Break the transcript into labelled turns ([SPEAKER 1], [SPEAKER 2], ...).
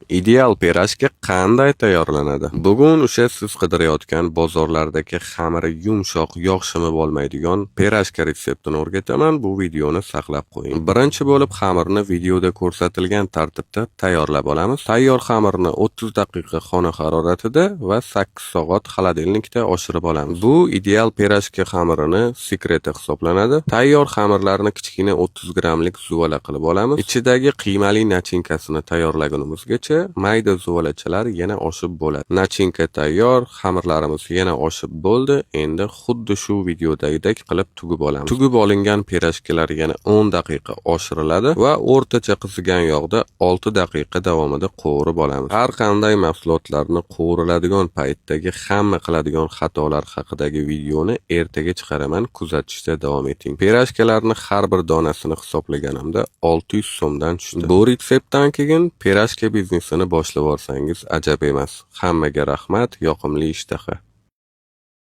[SPEAKER 1] Ideal pirojka qanday tayyorlanadi? Bugun o'sha siz qidirayotgan bozorlardagi xamiri yumshoq, yog' shimi bo'lmaydigan pirojka retseptini o'rgataman. Bu videoni saqlab qo'ying. Birinchi bo'lib xamirni videoda ko'rsatilgan tartibda tayyorlab olamiz. Tayyor xamirni 30 daqiqa xona haroratida va 8 soat xolodilnikda oshirib olamiz. Bu ideal pirojka xamirini sekreti hisoblanadi. Tayyor xamirlarni kichkina 30 grammlik zuvala qilib olamiz. Ichidagi qiymali nachinkasini tayyorlagunimizgacha mayda zuvalachalar yana oshib bo'ladi. Nachinka tayyor, xamirlarimiz yana oshib bo'ldi. Endi xuddi shu videodagidek qilib tugib olamiz. Tugib olingan pirojkalar yana 10 daqiqa oshiriladi va o'rtacha qizigan yog'da 6 daqiqa davomida qovurib olamiz. Har qanday mahsulotlarni qovuriladigan paytdagi hamma qiladigan xatolar haqidagi videoni ertaga chiqaraman, kuzatishda davom eting. Pirojkalarni har bir donasini hisoblaganimda 600 so'mdan tushdi. Bu retseptdan keyin pirojka biznesini boshlab olsangiz ajab emas. Hammaga rahmat, yoqimli ishtaha.